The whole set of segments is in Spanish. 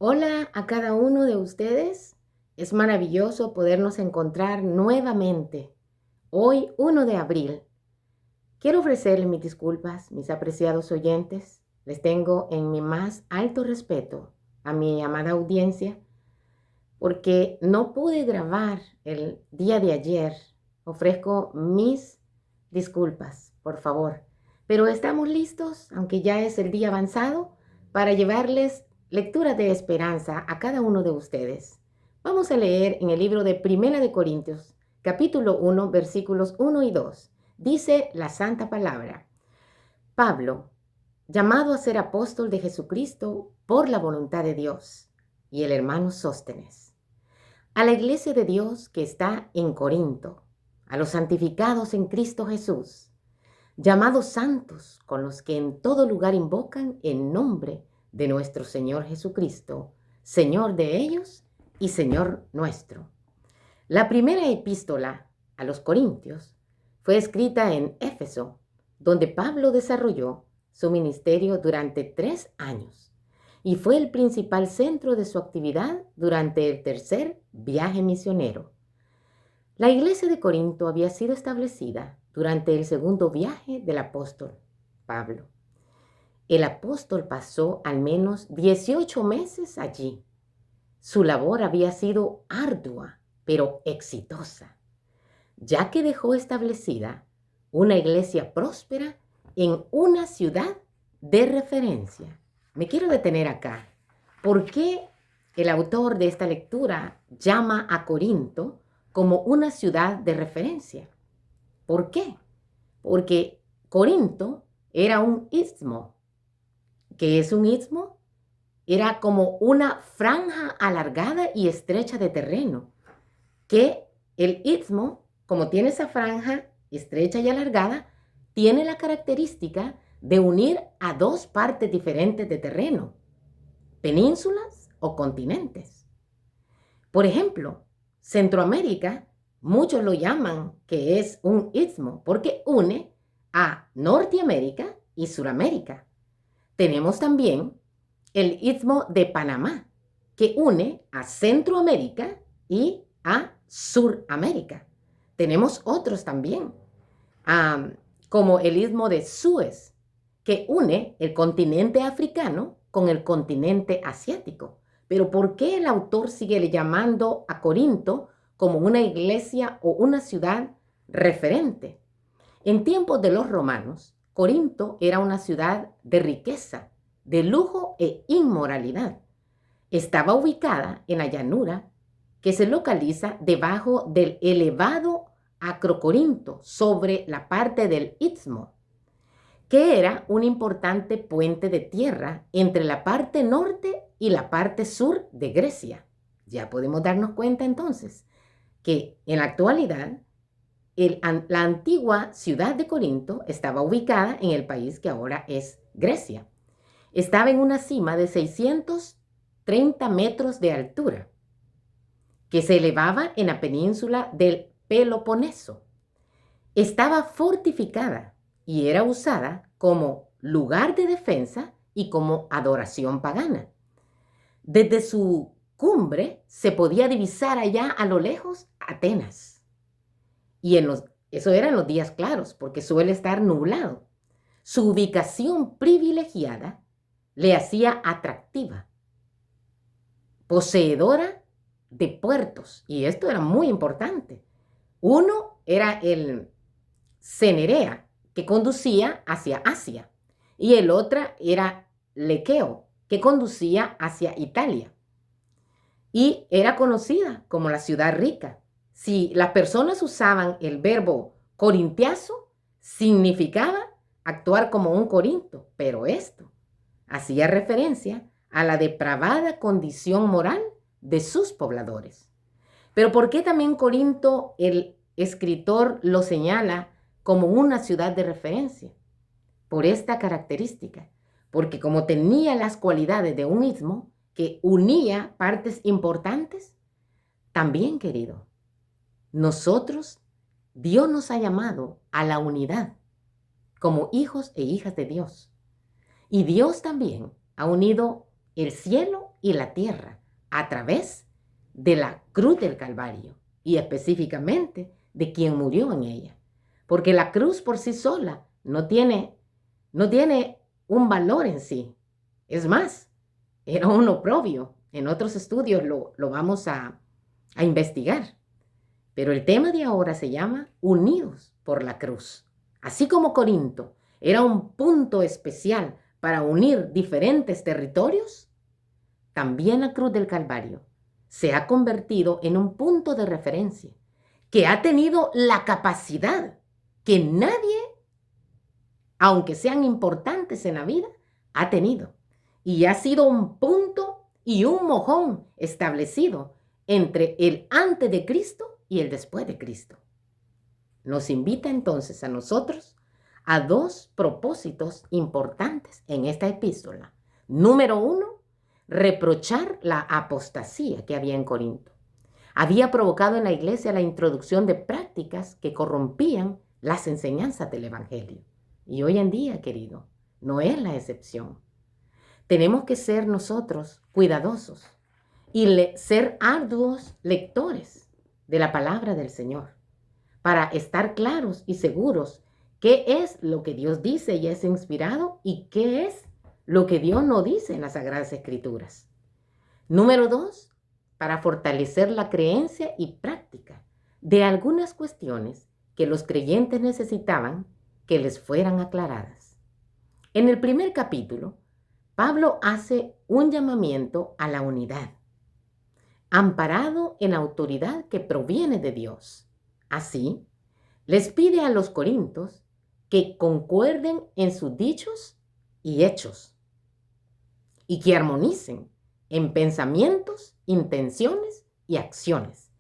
Hola a cada uno de ustedes. Es maravilloso podernos encontrar nuevamente. Hoy, 1 de abril. Quiero ofrecerles mis disculpas, mis apreciados oyentes. Les tengo en mi más alto respeto a mi amada audiencia porque no pude grabar el día de ayer. Ofrezco mis disculpas, por favor. Pero estamos listos, aunque ya es el día avanzado, para llevarles lectura de esperanza a cada uno de ustedes. Vamos a leer en el libro de Primera de Corintios, capítulo 1, versículos 1 y 2. Dice la santa palabra: Pablo, llamado a ser apóstol de Jesucristo por la voluntad de Dios, y el hermano Sóstenes, a la iglesia de Dios que está en Corinto, a los santificados en Cristo Jesús, llamados santos, con los que en todo lugar invocan el nombre de nuestro Señor Jesucristo, Señor de ellos y Señor nuestro. La primera epístola a los Corintios fue escrita en Éfeso, donde Pablo desarrolló su ministerio durante 3 años y fue el principal centro de su actividad durante el tercer viaje misionero. La iglesia de Corinto había sido establecida durante el segundo viaje del apóstol Pablo. El apóstol pasó al menos 18 meses allí. Su labor había sido ardua, pero exitosa, ya que dejó establecida una iglesia próspera en una ciudad de referencia. Me quiero detener acá. ¿Por qué el autor de esta lectura llama a Corinto como una ciudad de referencia? ¿Por qué? Porque Corinto era un istmo. ¿Qué es un istmo? Era como una franja alargada y estrecha de terreno, que el istmo, como tiene esa franja estrecha y alargada, tiene la característica de unir a dos partes diferentes de terreno, penínsulas o continentes. Por ejemplo, Centroamérica, muchos lo llaman que es un istmo porque une a Norteamérica y Suramérica. Tenemos también el istmo de Panamá, que une a Centroamérica y a Suramérica. Tenemos otros también, como el istmo de Suez, que une el continente africano con el continente asiático. Pero ¿por qué el autor sigue llamando a Corinto como una iglesia o una ciudad referente? En tiempos de los romanos, Corinto era una ciudad de riqueza, de lujo e inmoralidad. Estaba ubicada en la llanura que se localiza debajo del elevado Acrocorinto, sobre la parte del istmo, que era un importante puente de tierra entre la parte norte y la parte sur de Grecia. Ya podemos darnos cuenta entonces que en la actualidad la antigua ciudad de Corinto estaba ubicada en el país que ahora es Grecia. Estaba en una cima de 630 metros de altura, que se elevaba en la península del Peloponeso. Estaba fortificada y era usada como lugar de defensa y como adoración pagana. Desde su cumbre se podía divisar allá a lo lejos Atenas. Y eso era en los días claros, porque suele estar nublado. Su ubicación privilegiada le hacía atractiva, poseedora de puertos, y esto era muy importante. Uno era el Cenerea, que conducía hacia Asia, y el otro era Lequeo, que conducía hacia Italia. Y era conocida como la ciudad rica. Si las personas usaban el verbo corintiazo, significaba actuar como un Corinto, pero esto hacía referencia a la depravada condición moral de sus pobladores. Pero ¿por qué también Corinto el escritor lo señala como una ciudad de referencia? Por esta característica, porque como tenía las cualidades de un istmo que unía partes importantes, también, querido, nosotros, Dios nos ha llamado a la unidad como hijos e hijas de Dios. Y Dios también ha unido el cielo y la tierra a través de la cruz del Calvario y específicamente de quien murió en ella. Porque la cruz por sí sola no tiene un valor en sí. Es más, era un oprobio. En otros estudios lo vamos a investigar. Pero el tema de ahora se llama Unidos por la Cruz. Así como Corinto era un punto especial para unir diferentes territorios, también la cruz del Calvario se ha convertido en un punto de referencia que ha tenido la capacidad que nadie, aunque sean importantes en la vida, ha tenido. Y ha sido un punto y un mojón establecido entre el antes de Cristo y el después de Cristo. Nos invita entonces a nosotros a dos propósitos importantes en esta epístola. Número 1, reprochar la apostasía que había en Corinto. Había provocado en la iglesia la introducción de prácticas que corrompían las enseñanzas del Evangelio. Y hoy en día, querido, no es la excepción. Tenemos que ser nosotros cuidadosos y ser arduos lectores de la palabra del Señor para estar claros y seguros qué es lo que Dios dice y es inspirado y qué es lo que Dios no dice en las Sagradas Escrituras. Número 2, para fortalecer la creencia y práctica de algunas cuestiones que los creyentes necesitaban que les fueran aclaradas. En el primer capítulo, Pablo hace un llamamiento a la unidad, amparado en la autoridad que proviene de Dios. Así, les pide a los corintios que concuerden en sus dichos y hechos y que armonicen en pensamientos, intenciones y acciones.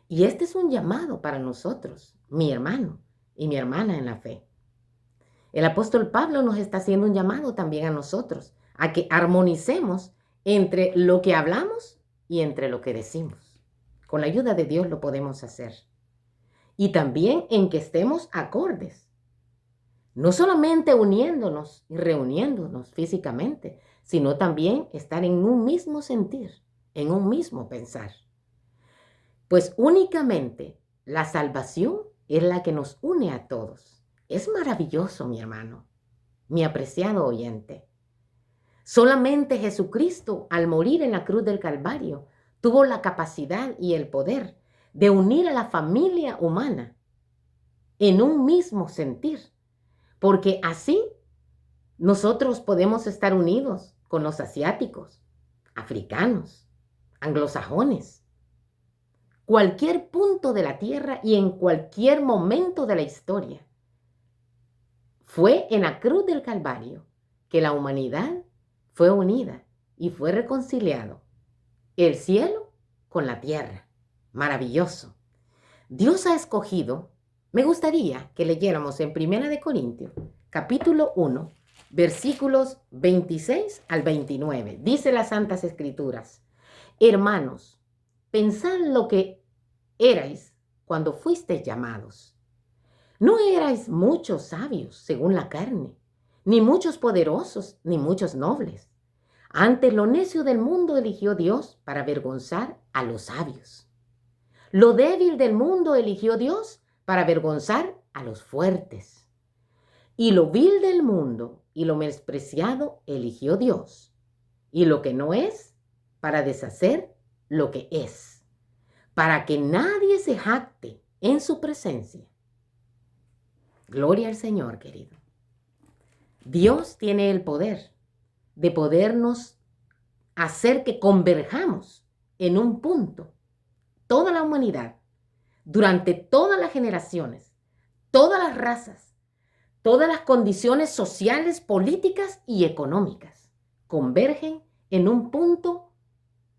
Y este es un llamado para nosotros, mi hermano y mi hermana en la fe. El apóstol Pablo nos está haciendo un llamado también a nosotros, a que armonicemos entre lo que hablamos y entre lo que decimos. Con la ayuda de Dios lo podemos hacer. Y también en que estemos acordes. No solamente uniéndonos y reuniéndonos físicamente, sino también estar en un mismo sentir, en un mismo pensar. Pues únicamente la salvación es la que nos une a todos. Es maravilloso, mi hermano, mi apreciado oyente. Solamente Jesucristo, al morir en la cruz del Calvario, tuvo la capacidad y el poder de unir a la familia humana en un mismo sentir, porque así nosotros podemos estar unidos con los asiáticos, africanos, anglosajones, cualquier punto de la tierra y en cualquier momento de la historia. Fue en la cruz del Calvario que la humanidad fue unida y fue reconciliado el cielo con la tierra. Maravilloso. Dios ha escogido, me gustaría que leyéramos en 1 de Corintios, capítulo 1, versículos 26 al 29. Dice las Santas Escrituras: hermanos, pensad lo que erais cuando fuisteis llamados. No erais muchos sabios según la carne, ni muchos poderosos, ni muchos nobles. Antes lo necio del mundo eligió Dios para avergonzar a los sabios. Lo débil del mundo eligió Dios para avergonzar a los fuertes. Y lo vil del mundo y lo menospreciado eligió Dios. Y lo que no es, para deshacer lo que es, para que nadie se jacte en su presencia. Gloria al Señor, querido. Dios tiene el poder de podernos hacer que converjamos en un punto, toda la humanidad, durante todas las generaciones, todas las razas, todas las condiciones sociales, políticas y económicas, convergen en un punto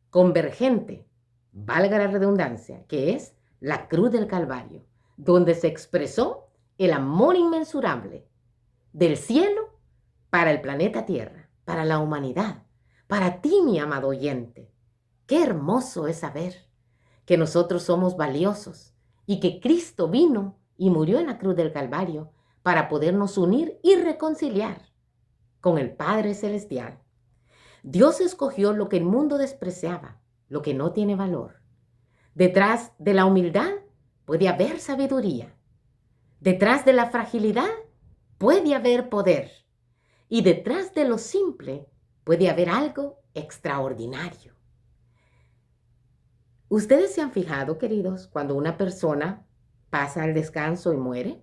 convergente, valga la redundancia, que es la cruz del Calvario, donde se expresó el amor inmensurable del cielo para el planeta Tierra, para la humanidad, para ti, mi amado oyente. Qué hermoso es saber que nosotros somos valiosos y que Cristo vino y murió en la cruz del Calvario para podernos unir y reconciliar con el Padre Celestial. Dios escogió lo que el mundo despreciaba, lo que no tiene valor. Detrás de la humildad puede haber sabiduría. Detrás de la fragilidad puede haber poder. Y detrás de lo simple puede haber algo extraordinario. ¿Ustedes se han fijado, queridos, cuando una persona pasa al descanso y muere?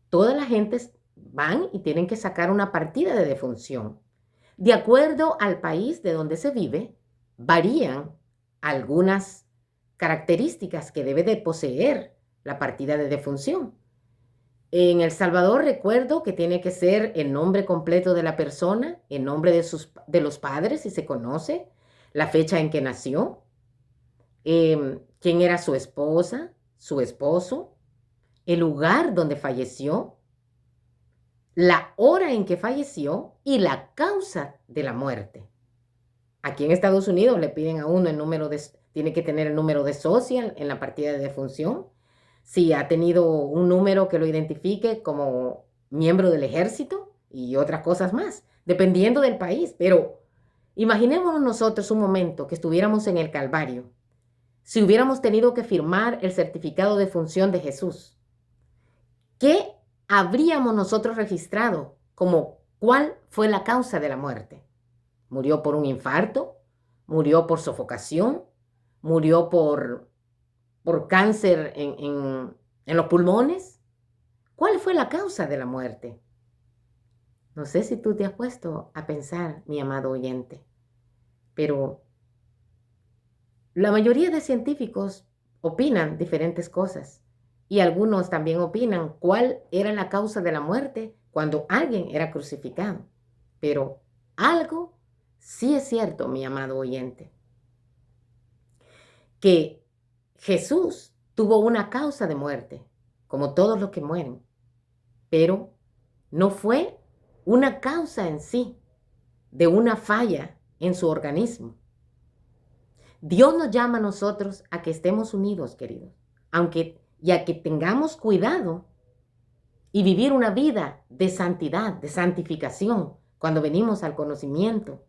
Toda la gente van y tienen que sacar una partida de defunción. De acuerdo al país de donde se vive, varían algunas características que debe de poseer la partida de defunción. En El Salvador recuerdo que tiene que ser el nombre completo de la persona, el nombre de los padres, si se conoce, la fecha en que nació, quién era su esposa, su esposo, el lugar donde falleció, la hora en que falleció y la causa de la muerte. Aquí en Estados Unidos le piden a uno tiene que tener el número de social en la partida de defunción. Si ha tenido un número que lo identifique como miembro del ejército y otras cosas más, dependiendo del país. Pero imaginémonos nosotros un momento que estuviéramos en el Calvario, si hubiéramos tenido que firmar el certificado de función de Jesús. ¿Qué habríamos nosotros registrado como cuál fue la causa de la muerte? ¿Murió por un infarto? ¿Murió por sofocación? ¿Murió por cáncer en los pulmones? ¿Cuál fue la causa de la muerte? No sé si tú te has puesto a pensar, mi amado oyente, pero la mayoría de científicos opinan diferentes cosas y algunos también opinan cuál era la causa de la muerte cuando alguien era crucificado. Pero algo sí es cierto, mi amado oyente, que Jesús tuvo una causa de muerte, como todos los que mueren, pero no fue una causa en sí de una falla en su organismo. Dios nos llama a nosotros a que estemos unidos, queridos, y a que tengamos cuidado y vivir una vida de santidad, de santificación, cuando venimos al conocimiento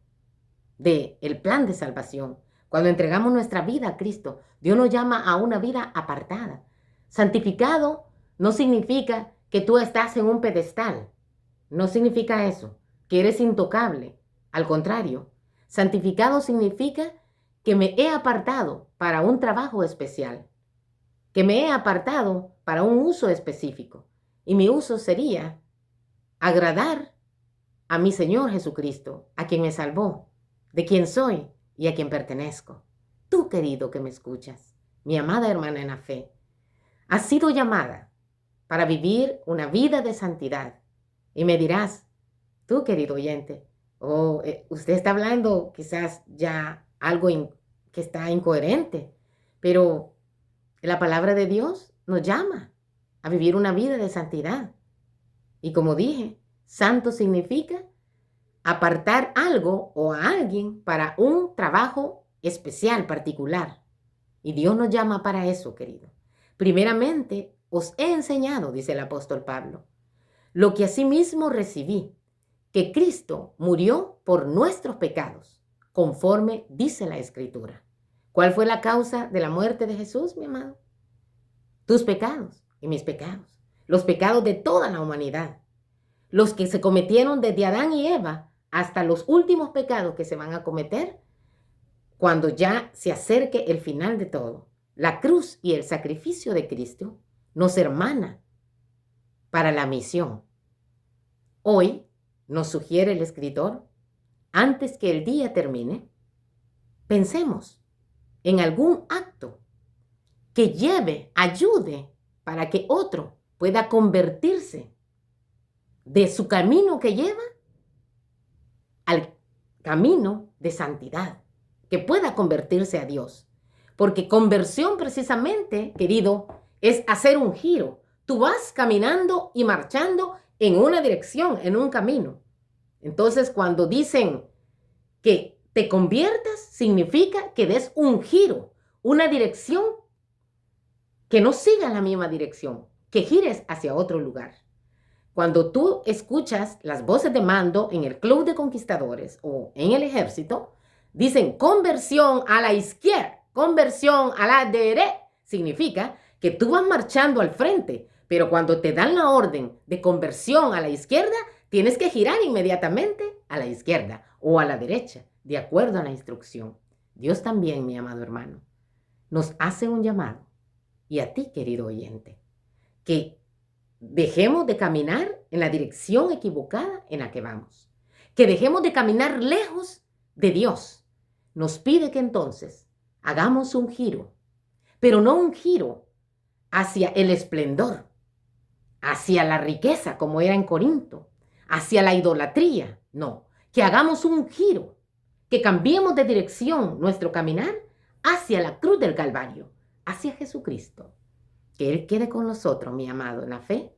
del plan de salvación. Cuando entregamos nuestra vida a Cristo, Dios nos llama a una vida apartada. Santificado no significa que tú estás en un pedestal. No significa eso, que eres intocable. Al contrario, santificado significa que me he apartado para un trabajo especial, que me he apartado para un uso específico. Y mi uso sería agradar a mi Señor Jesucristo, a quien me salvó, de quien soy y a quien pertenezco. Tú, querido que me escuchas, mi amada hermana en la fe, has sido llamada para vivir una vida de santidad. Y me dirás, tú, querido oyente, usted está hablando quizás ya algo que está incoherente, pero la palabra de Dios nos llama a vivir una vida de santidad. Y como dije, santo significa apartar algo o a alguien para un trabajo especial, particular. Y Dios nos llama para eso, querido. Primeramente, os he enseñado, dice el apóstol Pablo, lo que asimismo recibí, que Cristo murió por nuestros pecados, conforme dice la Escritura. ¿Cuál fue la causa de la muerte de Jesús, mi amado? Tus pecados y mis pecados, los pecados de toda la humanidad, los que se cometieron desde Adán y Eva hasta los últimos pecados que se van a cometer cuando ya se acerque el final de todo. La cruz y el sacrificio de Cristo nos hermana para la misión. Hoy nos sugiere el escritor, antes que el día termine, pensemos en algún acto que ayude para que otro pueda convertirse de su camino que lleva al camino de santidad, que pueda convertirse a Dios. Porque conversión precisamente, querido, es hacer un giro. Tú vas caminando y marchando en una dirección, en un camino. Entonces, cuando dicen que te conviertas, significa que des un giro, una dirección que no siga la misma dirección, que gires hacia otro lugar. Cuando tú escuchas las voces de mando en el club de conquistadores o en el ejército, dicen conversión a la izquierda, conversión a la derecha. Significa que tú vas marchando al frente, pero cuando te dan la orden de conversión a la izquierda, tienes que girar inmediatamente a la izquierda o a la derecha, de acuerdo a la instrucción. Dios también, mi amado hermano, nos hace un llamado, y a ti, querido oyente, que dejemos de caminar en la dirección equivocada en la que vamos, que dejemos de caminar lejos de Dios. Nos pide que entonces hagamos un giro, pero no un giro hacia el esplendor, hacia la riqueza como era en Corinto, hacia la idolatría, no, que hagamos un giro, que cambiemos de dirección nuestro caminar hacia la cruz del Calvario, hacia Jesucristo. Que Él quede con nosotros, mi amado, en la fe,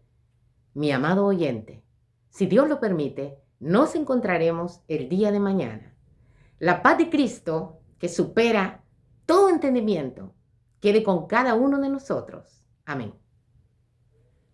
mi amado oyente. Si Dios lo permite, nos encontraremos el día de mañana. La paz de Cristo, que supera todo entendimiento, quede con cada uno de nosotros. Amén.